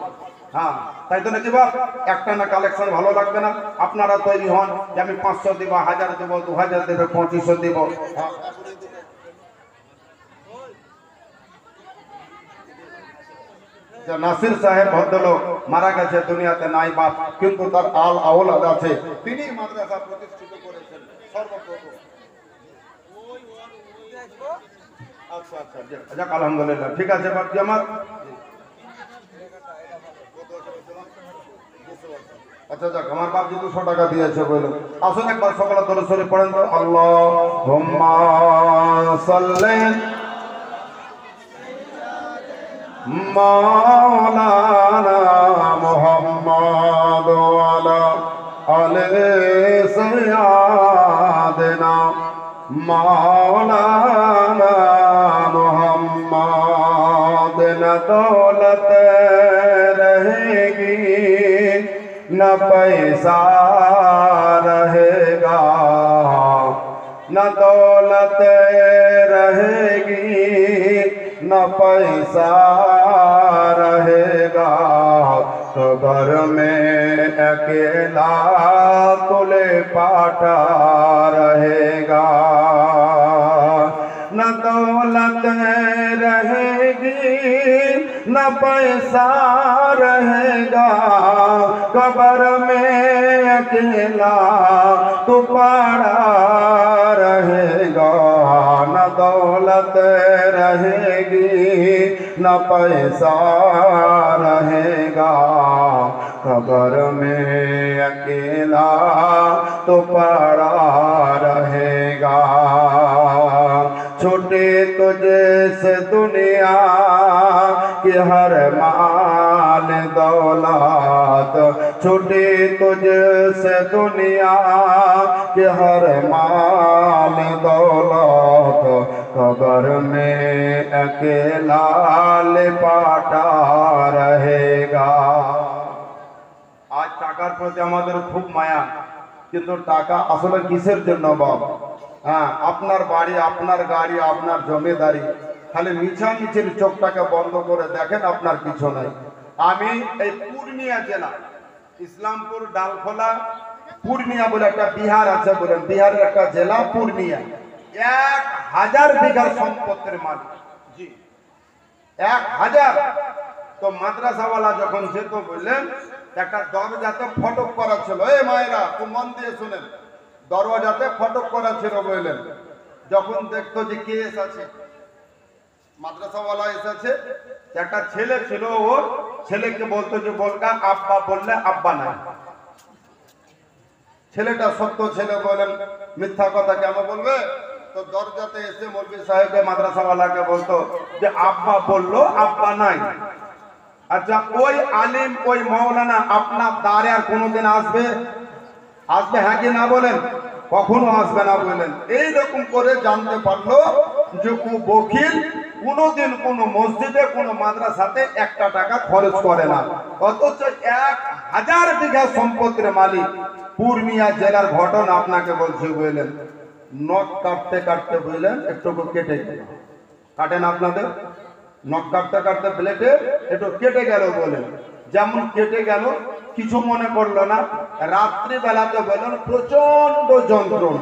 হ্যাঁ, তাই তো নাকি বাপ? একটা না কালেকশন ভালো লাগবে না? আপনারা তৈরি হন যে আমি 500 দিব, 1000 দেব, 2000 দেবে, 2500 দিব। হ্যাঁ, নাসির সাহেব ভদ্রলোক মারা গেছে, দুনিয়াতে নাই বাপ, কিন্তু তার আওলাদ আছে। তিনি মাদ্রাসা প্রতিষ্ঠিত করেছেন সর্বপ্রথম। আচ্ছা আচ্ছা, যাক আলহামদুলিল্লাহ, ঠিক আছে বাপ আমার। আচ্ছা যাক, আমার বাপ যে 200 টাকা দিয়েছে বললো। আসুন একবার সকলে দরুদ শরীফ পড়েন তো। আল্লাহুম্মা সাল্লি মাওলানা মুহাম্মাদ ওয়া আলা আলি সাইয়্যিদিনা মাওলানা মুহাম্মাদ। দৌলত रहेगी न पैसा रहेगा, न दौलत रहेगी, न पैसा रहेगा, तो घर में अकेला तुले पाटा रहेगा। न दौलत रहेगी, न पैसा रहेगा, कब्र में अकेला तू पड़ा रहेगा। न दौलत रहेगी, न पैसा रहेगा, कब्र में अकेला तो पड़ा रहेगा। छूटे तुझे से दुनिया की हर माल दौलत, छूटे तुझे से दुनिया की हर माल दौलत, कब्र में अकेला लिपाटा रहेगा। आज টাকার প্রতি আমাদের খুব মায়া, কিন্তু টাকা আসলে কিসের জন্য বাপ? হ্যাঁ, আপনার বাড়ি, আপনার গাড়ি, আপনার জমিদারি, খালি মিছামিছির চোখটাকে বন্ধ করে দেখেন, আপনার কিছু নাই। আমি এই পূর্ণিয়া জেলা, ইসলামপুর ডালখোলা পূর্ণিয়া বলে একটা বিহার আছে, বলেন বিহারের একটা জেলা পূর্ণিয়া, 1000 বিঘার সম্পত্তির মালিক। জি 1000। তো মাদ্রাসাওয়ালা যখন যেত বললেন, একটা দরজাতে ফটক করা ছিল। এই মায়েরা খুব মন দিয়ে শুনেন, দরজাতে ফটক করা ছিল বললেন। যখন দেখতো যে কে এসেছে, মাদ্রাসাওয়ালা এসেছে, একটা ছেলে ছিল, ওর ছেলেকে বলতো যে বলকা আব্বা, বললে আব্বা নাই। ছেলেটা সত্য ছেলে বলেন, মিথ্যা কথা কেন বলবে? তো দরজাতে এসে মৌলভী সাহেবকে মাদ্রাসাওয়ালাকে বলতো যে আব্বা বললো, আব্বা নাই। আচ্ছা, ওই আলিম, ওই মাওলানা আপনার দ্বারে আর কোনোদিন আসবে? আসবে হ্যাঁ কি না বলেন? কখনো আসবে না বলেন। এইরকম করে জানতে পারলো যে বকিল কোনোদিন কোনো মসজিদে, কোনো মাদ্রাসাতে 1টা টাকা খরচ করে না, অথচ 1000 বিঘা সম্পত্তির মালিক। পূর্ণিয়া জেলার ঘটনা আপনাকে বলছি বললেন। নখ কাটতে কাটতে বললেন একটু কেটে গেল, কাটেন আপনাদের নখ কাটতে কাটতে প্লেটে একটু কেটে গেল বলেন। যেমন কেটে গেল, কিছু মনে করলো না। রাত্রি বেলাতে বললেন প্রচন্ড যন্ত্রণা,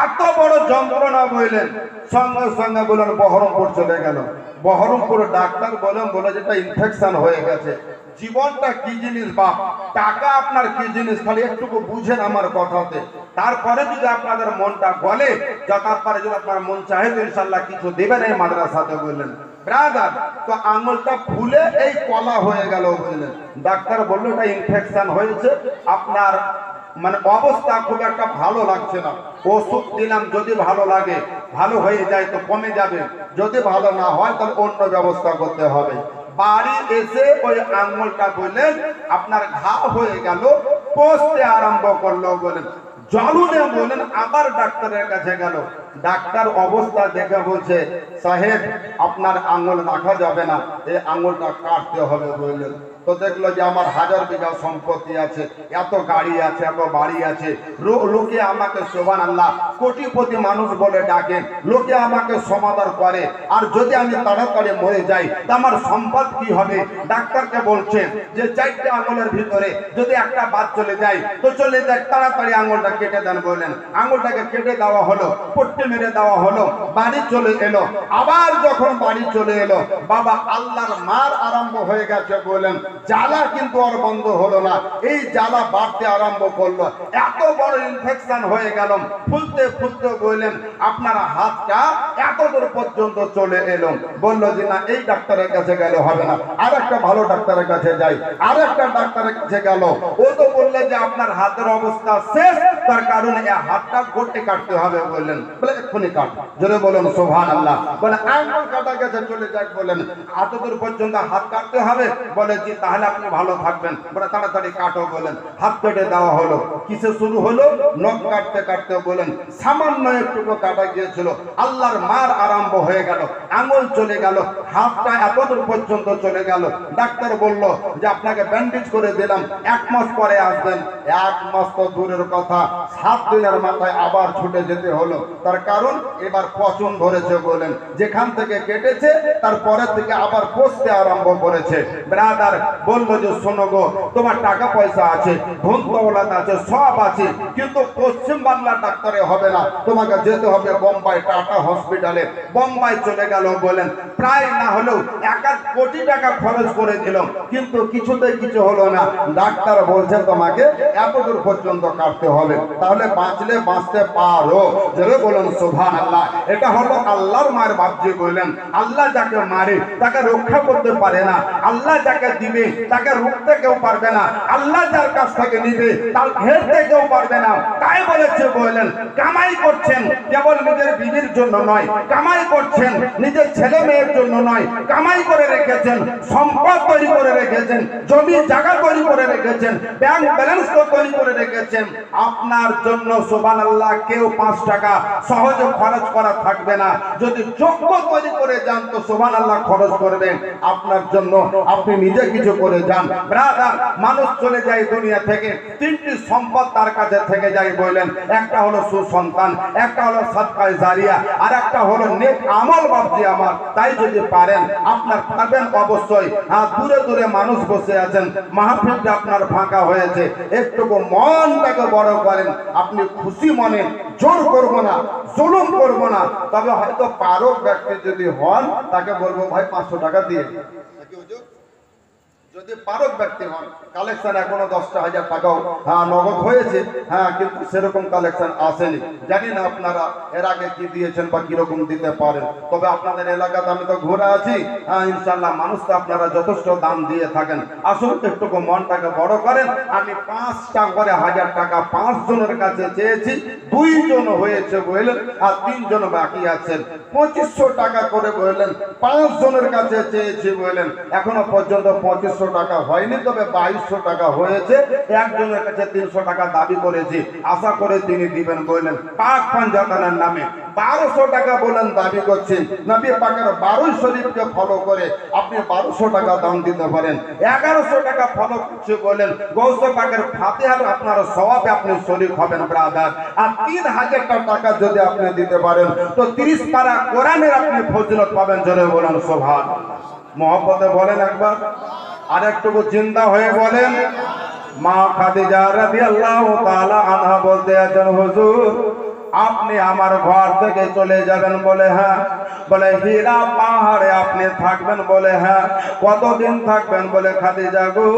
এত বড় যন্ত্রণা বললেন, সঙ্গে সঙ্গে বললেন বহরমপুর চলে গেল। বহরমপুর ডাক্তার বলেন, বলে যেটা ইনফেকশন হয়ে গেছে। জীবনটা কি জিনিস বাপ, টাকা আপনার কি জিনিস, খালি একটুকু বুঝেন আমার কথাতে। তারপরে যদি আপনাদের মনটা বলে যথাপারে যদি আপনার মন চাহে তো ইনশাল্লাহ কিছু দেবেন এই মাদ্রাসাতে বললেন। ব্রাদার, তো আঙুলটা ফুলে এই কলা হয়ে গেল বললেন। ডাক্তার বললো এটা ইনফেকশন হয়েছে, আপনার মানে অবস্থা খুব একটা ভালো লাগছে না। ওষুধ দিলাম, যদি ভালো লাগে ভালো হয়ে যায় তো কমে যাবে, যদি ভালো না হয় তাহলে অন্য ব্যবস্থা করতে হবে। বাড়ি এসে ওই আঙুলটা বললেন আপনার ঘা হয়ে গেল, পচতে আরম্ভ করলো বলেন। জলুনে বলেন আবার ডাক্তারের কাছে গেল। ডাক্তার অবস্থা দেখে বলছে সাহেব আপনার আঙুল রাখা যাবে না, এই আঙুলটা কাটতে হবে বললেন। তো দেখলো যে আমার 1000 বিঘা সম্পত্তি আছে, এত গাড়ি আছে, এত বাড়ি আছে, লোকে আমাকে সুবহানাল্লাহ কোটিপতি মানুষ বলে ডাকে, লোকে আমাকে সমাদর করে, আর যদি আমি তাড়াতাড়ি মরে যাই তা আমার সম্পদ কি হবে? ডাক্তারকে বলছে যে 4টে আঙুলের ভিতরে যদি একটা বাদ চলে যায় তো চলে যায়, তাড়াতাড়ি আঙুলটা কেটে দেন বললেন। আঙুলটাকে কেটে দেওয়া হলো, পট্টি মেরে দেওয়া হলো, বাড়ি চলে এলো। আবার যখন বাড়ি চলে এলো, বাবা আল্লাহর মার আরম্ভ হয়ে গেছে বলেন। জ্বালা কিন্তু আর বন্ধ হলো না, এই জ্বালা বাড়তে আরম্ভ করলো, এত বড় ইনফেকশন হয়ে গেল, ফুলতে ফুলতে বললেন আপনার হাতটা এত দূর পর্যন্ত চলে এলো। বললো যে না, এই ডাক্তারের কাছে গেলে হবে না, আর একটা ভালো ডাক্তারের কাছে যাই। আর একটা ডাক্তারের কাছে গেল, ও তো বললে যে আপনার হাতের অবস্থা শেষ, তার কারণে এই হাতটা গোটে কাটতে হবে বললেন। বলে এক্ষুনি কাট, জোরে বলুন সুবহানাল্লাহ। বলে আঙুল কাটা গেছে, চলে যাক বলেন, এত দূর পর্যন্ত হাত কাটতে হবে। বলে জি তাহলে আপনি ভালো থাকবেন, বলে তাড়াতাড়ি কাটো বলেন। হাত কেটে দেওয়া হলো। কিসে শুরু হলো? নখ কাটতে কাটতে বলেন সামান্য একটুকু কাটা গিয়েছিল, আল্লাহর মার আরম্ভ হয়ে গেল, আঙুল চলে গেল, হাতটা এত দূর পর্যন্ত চলে গেল। ডাক্তার বলল যে আপনাকে ব্যান্ডেজ করে দিলাম, 1 মাস পরে আসবেন। 1 মাস তো দূরের কথা, 7 দিনের মাথায় আবার ছুটে যেতে হলো। তার কারণ এবার পচন ধরেছে বলেন, যেখান থেকে কেটেছে তারপরে থেকে আবার পচতে আরম্ভ করেছে। ব্রাদার বললো যে শোনো গো, তোমার টাকা পয়সা আছে, ধন দৌলত আছে, সব আছে, কিন্তু পশ্চিম বাংলার ডাক্তারে হবে না, তোমাকে যেতে হবে বোম্বাই, টাটা হসপিটালে। বোম্বাই চলে গেল বলেন, প্রায় না হলেও 1 কোটি টাকা খরচ করে দিল, কিন্তু কিছুতেই কিছু হলো না। ডাক্তার বলছে তোমাকে এত দূর পর্যন্ত কাটতে হবে, তাহলে বাঁচলে বাঁচতে পারো, জোরে বলুন সুবহানাল্লাহ। এটা হলো আল্লাহর মার বাপজি বললেন। আল্লাহ যাকে মারে তাকে রক্ষা করতে পারে না, আল্লাহ যাকে দিবে তাকে রুখতে কেউ পারবে না, আল্লাহ যার কাছ থেকে নিবে তার ঘেরতে কেউ পারবে না। তাই বলেছে বললেন কামাই করছেন কেবল নিজের বিবির জন্য নয়, কামাই করছেন নিজের ছেলে মেয়ের জন্য নয়, কামাই করে রেখেছেন, সম্পদ তৈরি করে রেখেছেন, জমি জায়গা তৈরি করে রেখেছেন, ব্যাংক ব্যালেন্স তৈরি করে রেখেছেন আপনার জন্য। সুবহানাল্লাহ, কেউ 5 টাকা সহজে খরচ করা থাকবে না। যদি যোগ্য তৈরি করে যান তো সুবহানাল্লাহ খরচ করবেন আপনার জন্য, আপনি নিজে কিছু করে যান। ব্রাদার, মানুষ চলে যায় দুনিয়া থেকে, 3টি সম্পদ তার কাছে থেকে যায় বললেন। একটা হলো সুসন্তান, একটা হলো সাদকায়ে জারিয়া, আর একটা হলো নেক আমল বাপজি আমার। তাই যদি পারেন আপনার পারবেন অবশ্যই। দূরে দূরে মানুষ বসে আছেন, মাহফিলটা আপনার ফাঁকা হয়েছে, একটুকু মনটাকে বড় করেন। আপনি খুশি মনে, জোর করবো না, জুলুম করবো না, তবে হয়তো পারক ব্যক্তি যদি হন তাকে বলবো ভাই 500 টাকা দিয়ে। যদি পারক ব্যক্তি হন, কালেকশন এখনো 10,000 টাকাও নগদ হয়েছে, কিন্তু সেরকম কালেকশন আসেনি। জানি না আপনারা এর আগে কি দিয়েছেন বা কিরকম দিতে পারেন, তবে আপনাদের এলাকাতে আমি তো ঘুরে আছি, ইনশাল্লাহ মানুষ তো আপনারা যথেষ্ট দাম দিয়ে থাকেন। আসুন একটুকু মনটাকে বড় করেন। আমি 5টা করে 1000 টাকা 5 জনের কাছে চেয়েছি, 2 জন হয়েছে বললেন, আর 3 জন বাকি আছেন। 2500 টাকা করে বললেন, 5 জনের কাছে চেয়েছি বললেন, এখনো পর্যন্ত 2500 টাকা হয়নি, তবে 2200 টাকা হয়েছে। একজনের কাছে 300 টাকা দাবি করেছি, আশা করে তিনি দিবেন বললেন। পাক পাঞ্জাতানের নামে 1200 টাকা বলেন দাবি করছেন। নবী পাকের 12 শরীফকে ফলো করে আপনি 1200 টাকা দান দিতে পারেন। 1100 টাকা ফলো করছে বলেন, গৌসে পাকের ফাতিহার আপনার সওয়াবে আপনি শরীক হবেন ব্রাদার। আর 3000 টাকা যদি আপনি দিতে পারেন তো 30 পারা কোরআনের আপনি ফজিলত পাবেন, জোরে বলেন সুবহানাল্লাহ। মহব্বতে বলেন একবার, আর একটু চিন্তা হয়ে বলেন। মা খাদিজা রাদিয়াল্লাহু তাআলা আনহা বলতে আছেন, হুজুর আপনি আমার ঘর থেকে চলে যাবেন? বলে হ্যাঁ। বলে হীরা পাহাড়ে আপনি থাকবেন? বলে হ্যাঁ। কতদিন থাকবেন? বলে খাদিজা গো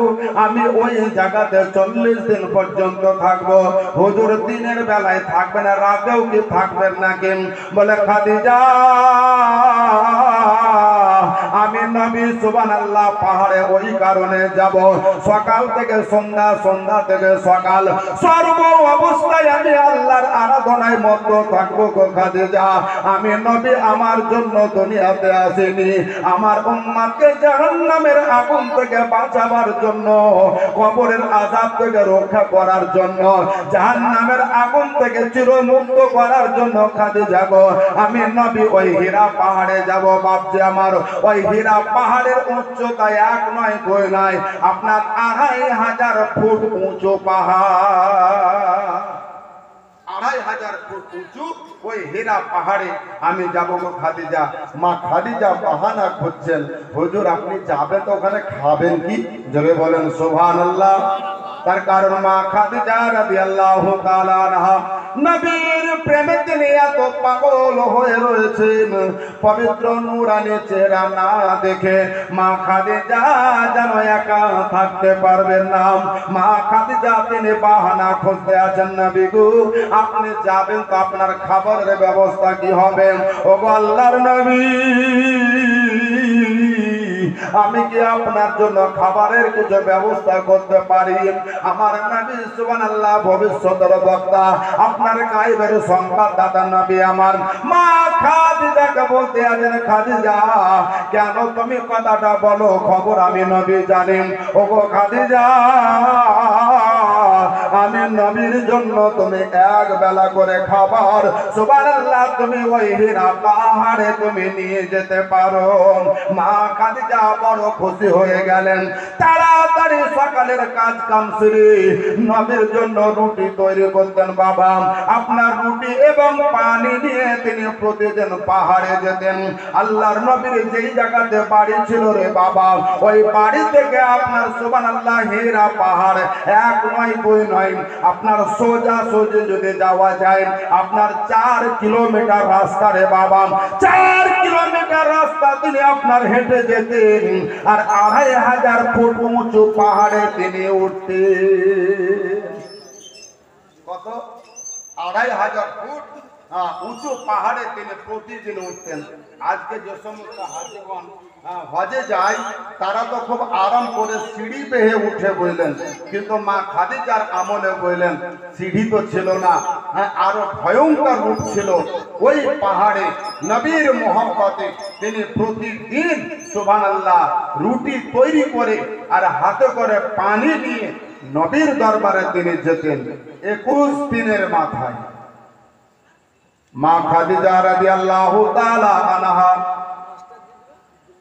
আমি ওই জায়গাতে 40 দিন পর্যন্ত থাকবো। হুজুর দিনের বেলায় থাকবেন আর রাতেও কি থাকবেন নাকি? বলে খাদিজা আমি নবী সুবহানাল্লাহ পাহাড়ে ওই কারণে যাব সকাল থেকে সন্ধ্যা, সন্ধ্যা থেকে সকাল, সর্ব অবস্থায় আমি আল্লাহর আরাধনায় মগ্ন থাকবো গো খাদিজা। আমি নবী আমার জন্য দুনিয়াতে আসিনি আমার উম্মতকে জাহান্নামের আগুন থেকে বাঁচাবার জন্য, কবরের আযাব থেকে রক্ষা করার জন্য, জাহান্নামের আগুন থেকে চিরমুক্ত করার জন্য খাদিজা গো আমি নবী ওই হীরা পাহাড়ে যাব। বাপজি আমার ওই হীরা পাহাড়ের উচ্চতা 1 নয় 2 নয় আপনার 2500 ফুট উঁচু পাহাড়, 2500 ফুট উঁচু ওই হীরা পাহাড়ে আমি যাব গো খাদিজা। মা খাদিজা বাহানা করছেন হুজুর আপনি যাবেন তো ওখানে খাবেন কি? জোরে বলেন সুবহানাল্লাহ। তার কারণ মা খাদিজা রাদিয়াল্লাহু তাআলা আনহা নবীর প্রেমে তিনি এত পাগল হয়ে রয়েছেন, পবিত্র নূরানি চেহারা না দেখে মা খাদিজা যেন একা থাকতে পারবেন না। মা খাদিজা তিনি বাহানা খুঁজতে আছেন নবী গো আপনি যাবেন তো আপনার খাবারের ব্যবস্থা কি হবে? ওগো আল্লাহর নবী আমি কি আপনার জন্য খাবারের কিছু ব্যবস্থা করতে পারি? আমার নবী সুবহানাল্লাহ ভবিষ্যতের বক্তা, আপনার গায়েবের সংবাদদাতা নবী আমার মা খাদিজাকে বলতে আছেন খাদিজা কেন তুমি কথাটা বলো, খবর আমি নবী জানি। ওগো খাদিজা আমি নবীর জন্য তুমি 1 বেলা করে খাবার সুবহানাল্লাহ তুমি ওই হীরা পাহাড়ে তুমি নিয়ে যেতে পারো। মা খাদিজা বড় খুশি হয়ে গেলেন। তাড়াতাড়ি সকালের কাজ কাম সেরে নবীর জন্য রুটি তৈরি করতেন। বাবা আপনার রুটি এবং পানি নিয়ে তিনি প্রতিদিন পাহাড়ে যেতেন। আল্লাহর নবীর যেই জায়গাতে বাড়ি ছিল রে বাবা ওই বাড়ি থেকে আপনার সুবহানাল্লাহ হীরা পাহাড় 1 নয় 2 নয় আপনার সোজা সোজা যদি যাওয়া যায় আপনার 4 কিলোমিটার রাস্তা রে বাবা, 4 কিলোমিটার রাস্তা তিনি আপনার হেঁটে যেতেন আর 2500 ফুট উঁচু পাহাড়ে তিনি উঠতেন। কত? 2500 ফুট উঁচু পাহাড়ে তিনি প্রতিদিন উঠতেন। আজকে যে সমস্ত হাজিগণ হজে যায় তারা তো খুব আরাম করে সিঁড়ি বেয়ে উঠে বললেন, কিন্তু মা খাদিজার আমলে বললেন সিঁড়ি তো ছিল না, আরো ভয়ঙ্কর রূপ ছিল। ওই পাহাড়ে নবীর মোহাম্মতে তিনি প্রতিদিন সুবহানাল্লাহ রুটি তৈরি করে আর হাতে করে পানি নিয়ে নবীর দরবারে তিনি যেতেন। 21 দিনের মাথায় মা খাদিজা রাদিয়াল্লাহু তাআলা আনহা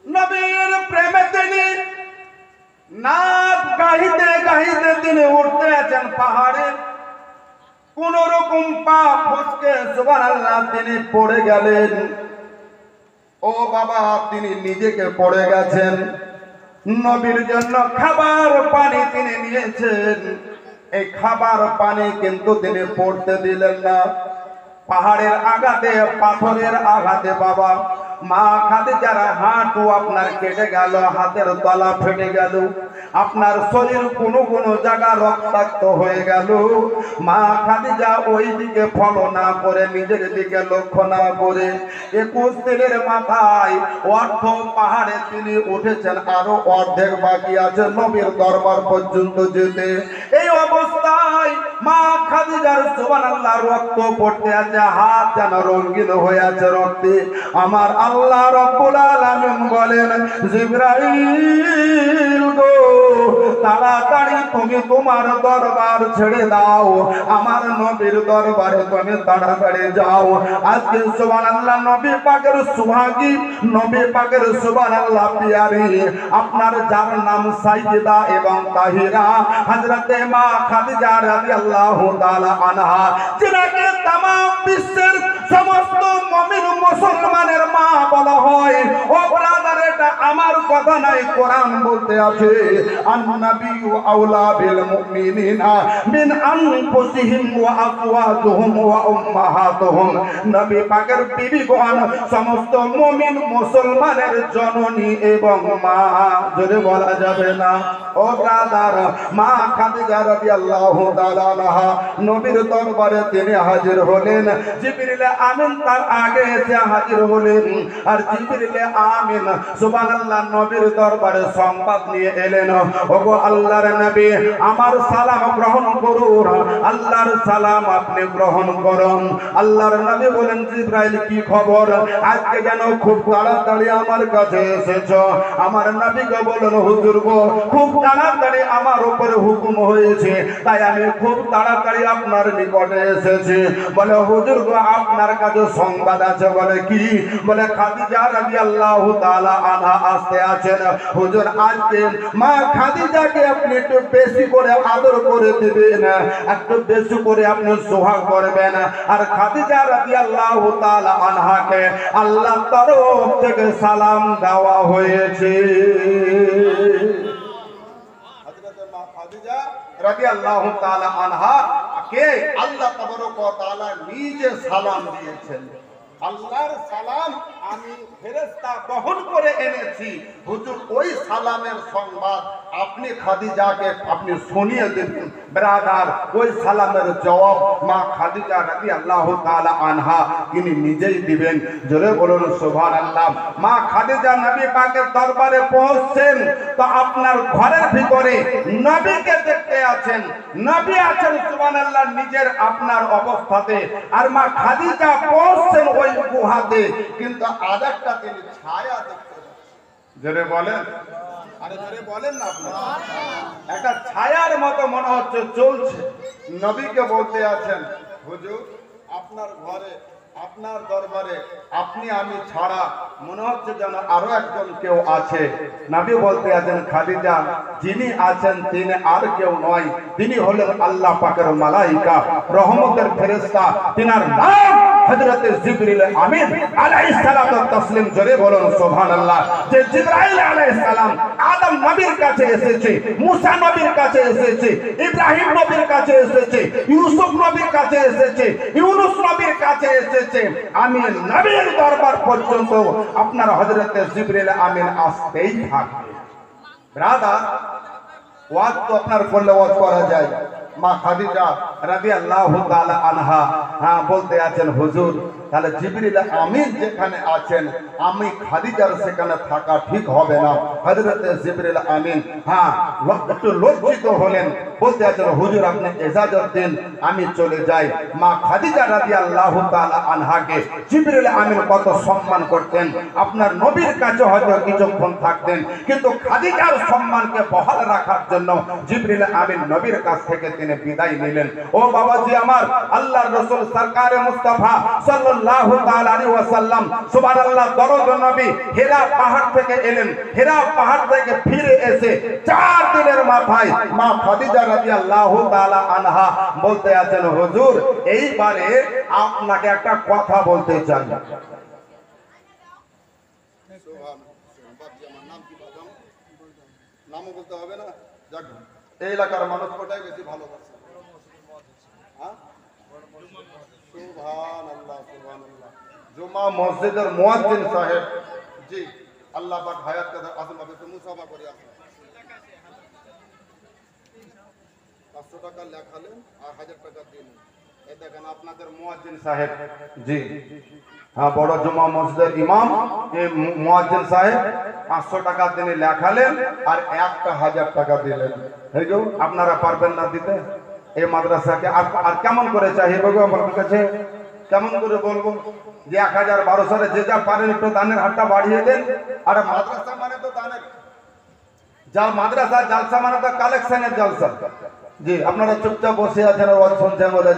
নবীর প্রেমে তিনি নাচ গাইতে গাইতে তিনি উঠতে আছেন পাহাড়ে। কোন রকম পা ফসকে সুবহানাল্লাহ তিনি পড়ে গেলেন। ও বাবা তিনি নিজেকে পড়ে গেছেন। নবীর জন্য খাবার পানি তিনি নিয়েছেন, এই খাবার পানি কিন্তু তিনি পড়তে দিলেন না। পাহাড়ের আঘাতে পাথরের আঘাতে বাবা মা খাদিজার হাঁটু আপনার কেটে গেল, হাতের তলা ফেটে গেল, আপনার শরীর কোনো কোনো জায়গা রক্তাক্ত হয়ে গেল। মা খাদিজা ওই দিকে ফলো না করে নিজের দিকে লক্ষ্য না করে 21 দিনের মাথায় অর্ধ পাহাড়ে তিনি উঠেছেন, আরো অর্ধেক বাকি আছে নবীর দরবার পর্যন্ত যেতে। এই অবস্থায় মা খাদিজার সুবহানাল্লাহ রক্ত পড়তে আছে, হাত যেন রঙিন হয়ে আছে রক্তে। আমার আল্লাহ রাব্বুল আলামিন বলেন জিবরাইল গো তাড়াতাড়ি তুমি তোমার দরবার ছেড়ে দাও, আমার নবীর দরবারে তুমি তাড়াতাড়ি যাও। আজকে সুবহানাল্লাহ নবী পাকের সুহাগী, নবী পাকের সুবহানাল্লাহ পিয়ারি আপনার যার নাম সাইয়্যিদা এবং তাহিরা হযরতে মা খাদিজা রাদিয়াল্লাহু তাআলা আনহা, যিনাকে तमाम বিশ্বের সমস্ত মুমিন মুসলমানের মা বলা হয়। ও ব্রাদার, এটা আমার কথা নাই, কোরআন বলতে আছে আন-নাবিয়্যু আওলা বিল মুমিনিনা মিন আনফুসিহিম ওয়া আযওয়াজুহুম ওয়া উম্মাহাতুহুম। নবী পাকের বিবিগণ সমস্ত মুমিন মুসলমানের জননী এবং মা। জোরে বলা যাবে না। ও ব্রাদার, মা খাদিজা রাদিয়াল্লাহু তাআলা আনহা নবীর দরবারে তিনি হাজির হলেন। জিবরিল আমিন তার আগে এসে হাজির হলেন। আর জিবরিল আমিন সুবহানাল্লাহ নবীর দরবারে সংবাদ নিয়ে এলেন, ওগো আল্লাহর নবী, আমার সালাম গ্রহণ করুন। আল্লাহর সালাম আপনি গ্রহণ করুন। আল্লাহর নবী বলেন, জিবরাইল কি খবর? আজকে যেন খুব তাড়াতাড়ি আমার কাছে এসেছো। আমার নবীকে বলেন, হুজুর গো, খুব তাড়াতাড়ি আমার উপরে হুকুম হয়েছে, তাই আমি খুব তাড়াতাড়ি আপনার নিকটে এসেছি। বলে, হুজুর গো, আপনার কাছে সংবাদ আছে। বলে, কি? বলে, খাদিজা রাদিয়াল্লাহু তাআলা আনহা আসতে আছেন। হুজুর, আজকে মা খাদিজাকে আপনি একটু বেশি করে আদর করে দিবেন, একটু বেশি করে আপনি সোহাগ করবেন। আর খাদিজা রাদিয়াল্লাহু তাআলা আনহাকে আল্লাহর তরফ থেকে সালাম দেওয়া হয়েছে। হযরত মা খাদিজা রাদিয়াল্লাহু তাআলা আনহা কে আল্লাহ তাবারক ওয়া তাআলা নিজে সালাম দিয়েছেন। আল্লাহর সালাম আমি ফেরেশতা বহন করে এনেছি। হুজুর, ওই সালামের সংবাদ আপনি খাদিজাকে আপনি শুনিয়ে দেবেন। ব্রাদার, ওই সালামের জবাব মা খাদিজা রাদিয়াল্লাহু তাআলা আনহা তিনি নিজেই দিবেন। জোরে বলুন সুবহানাল্লাহ। মা খাদিজা নবী পাকের দরবারে পৌঁছছেন, তো আপনার ঘরের ভিতরে নবীকে দেখতে আছেন। নবী আছেন সুবহানাল্লাহ নিজের আপনার অবস্থাতে, আর মা খাদিজা পৌঁছছেন ওই গুহাতে, কিন্তু আরেকটা তিনি ছায়া দেখতে পাচ্ছেন। জোরে বলেন, আরে জোরে বলেন না আপনারা। একটা ছায়ার মতো মনে হচ্ছে চলছে। নবীকে বলতে আছেন, হুজুর, আপনার ঘরে আপনার দরবারে আপনি আমি ছাড়া মনে হচ্ছে যেন আরো একজন কেউ আছে। নবী বলতে আছেন, খাদিজা, যিনি আছেন তিনি আর কেউ নয়, তিনি হলেন আল্লাহ পাকের মালাইকা, রহমতের ফেরেশতা। তিনার নাম হযরত জিবরিল আমিন আলাইহিস সালাতু ওয়াস তাসলিম। জোরে বলুন সুবহানাল্লাহ। যে জিবরাইল আলাইহিস সালাম আদম নবীর কাছে এসেছে, মুসা নবীর কাছে এসেছে, ইব্রাহিম নবীর কাছে এসেছে, ইউসুফ নবীর কাছে এসেছে, ইউনূস নবীর কাছে এসেছে, আমি নবীর দরবার পর্যন্ত আপনার হযরত জিবরিল আমিন আসতেই থাকবে। ব্রাদার, ওয়াজ তো আপনার করলে ওয়াজ করা যায়। মা খাদিজা রাদিয়াল্লাহু তাআলা আনহা বলতে আছেন, হুজুর, তাহলে জিবরিল আমিন যেখানে আছেন আমি খাদিজার সেখানে থাকা ঠিক হবে না। হযরত জিবরিল আমিন একটু লজ্জিত হলেন, বলতে আছেন, হুজুর, আপনি ইজাজত দিন, আমি চলে যাই। মা খাদিজা রাদিয়াল্লাহু তাআলা আনহাকে জিবরিল আমিন কত সম্মান করতেন। আপনার নবীর কাছে হয়তো কিছুক্ষণ থাকতেন, কিন্তু খাদিজার সম্মানকে বহাল রাখার জন্য জিবরিল আমিন নবীর কাছ থেকে তিনি বিদায় নিলেন। ও বাবাজি আমার, আল্লাহর রাসূল সরকারে মুস্তাফা সাল্লাল্লাহু তাআলা আলাইহি ওয়াসাল্লাম সুবহানাল্লাহ দরদ নবী হিরা পাহাড় থেকে এলেন। হিরা পাহাড় থেকে ফিরে এসে 4 দিনের মাথায় মা খাদিজা রাদিয়াল্লাহু তাআলা আনহা বলতে আছেন, হুজুর, এইবারে আপনাকে একটা কথা বলতে চাই। নামও বলতে হবে না, যাক, এই এলাকার মানুষ কোটাই বেশি ভালোবাসে। সুবহানাল্লাহ, সুবহানাল্লাহ। জুমা মসজিদের মুয়াজ্জিন সাহেব, জি, আল্লাহ পাক হায়াত কে আসল ভাবে তো মুসাফা করে আসেন। 500 টাকা লেখালেন আর 1000 টাকা দিলেন। এই দেখেন আপনাদের মুয়াজ্জিন সাহেব, জি, বড় জুমা মসজিদের ইমাম, এই মুয়াজ্জিন সাহেব 500 টাকা তিনি লেখালেন আর 1000 টাকা দিলেন। এই যে আপনারা পারবেন না দিতে এই মাদ্রাসাকে? আর কেমন করে চাইবে গো আমার কাছে? কেমন করে বলবো যে 1000-1200 যে যা পারেন একটু দানের হাতটা বাড়িয়ে দেন। আর মাদ্রাসা মানে তো দানের, যা মাদ্রাসা জালসা মানে তো কালেকশনের জালসা। জি, আপনারা চুপচাপ বসে আছেন, ওয়াজ শুনছেন বলে